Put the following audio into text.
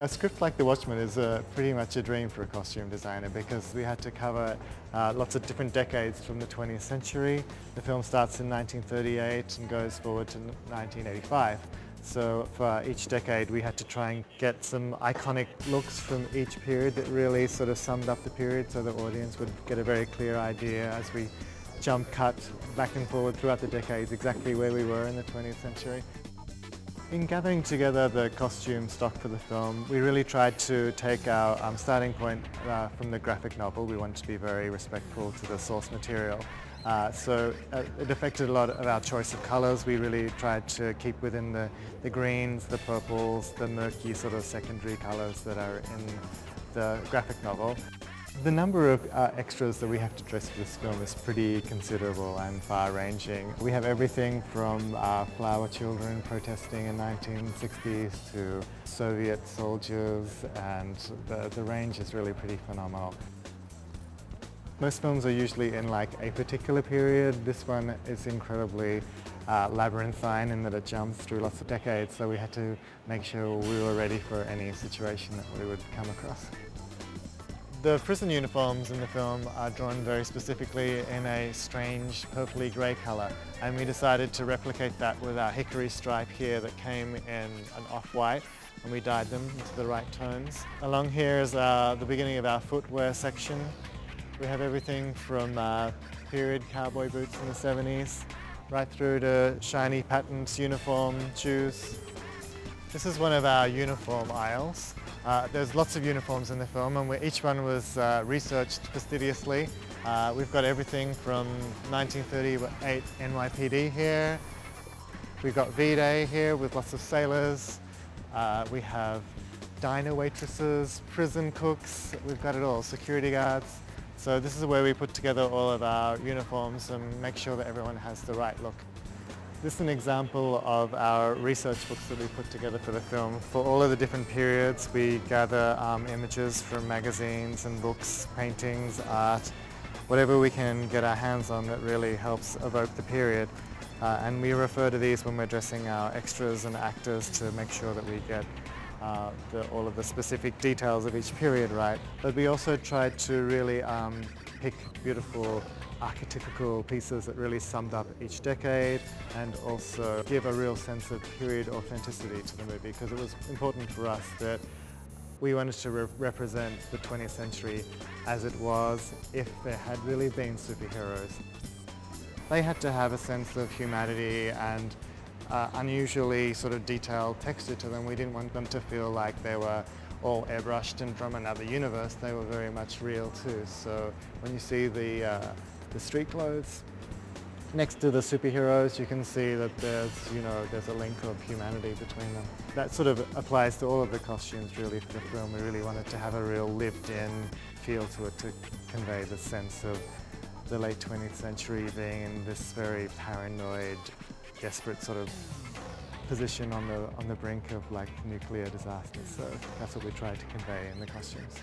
A script like The Watchmen is pretty much a dream for a costume designer because we had to cover lots of different decades from the 20th century. The film starts in 1938 and goes forward to 1985. So for each decade we had to try and get some iconic looks from each period that really sort of summed up the period so the audience would get a very clear idea as we jump cut back and forward throughout the decades exactly where we were in the 20th century. In gathering together the costume stock for the film, we really tried to take our starting point from the graphic novel. We wanted to be very respectful to the source material. So it affected a lot of our choice of colours. We really tried to keep within the greens, the purples, the murky sort of secondary colours that are in the graphic novel. The number of extras that we have to dress for this film is pretty considerable and far-ranging. We have everything from flower children protesting in 1960s to Soviet soldiers, and the range is really pretty phenomenal. Most films are usually in like a particular period. This one is incredibly labyrinthine in that it jumps through lots of decades, so we had to make sure we were ready for any situation that we would come across. The prison uniforms in the film are drawn very specifically in a strange purpley grey colour, and we decided to replicate that with our hickory stripe here that came in an off-white, and we dyed them into the right tones. Along here is the beginning of our footwear section. We have everything from period cowboy boots in the 70s right through to shiny patterned uniform shoes. This is one of our uniform aisles. There's lots of uniforms in the film, and each one was researched fastidiously. We've got everything from 1938 NYPD here. We've got V-Day here with lots of sailors. We have diner waitresses, prison cooks, we've got it all, security guards. So this is where we put together all of our uniforms and make sure that everyone has the right look. This is an example of our research books that we put together for the film. For all of the different periods, we gather images from magazines and books, paintings, art, whatever we can get our hands on that really helps evoke the period. And we refer to these when we're dressing our extras and actors to make sure that we get all of the specific details of each period right. But we also tried to really pick beautiful archetypical pieces that really summed up each decade and also give a real sense of period authenticity to the movie, because it was important for us that we wanted to represent the 20th century as it was if there had really been superheroes. They had to have a sense of humanity and unusually sort of detailed texture to them. We didn't want them to feel like they were all airbrushed and from another universe. They were very much real too. So when you see the street clothes next to the superheroes, you can see that there's a link of humanity between them. That sort of applies to all of the costumes really for the film. We really wanted to have a real lived-in feel to it to convey the sense of the late 20th century being in this very paranoid, desperate sort of position on the brink of like nuclear disaster. So that's what we tried to convey in the costumes.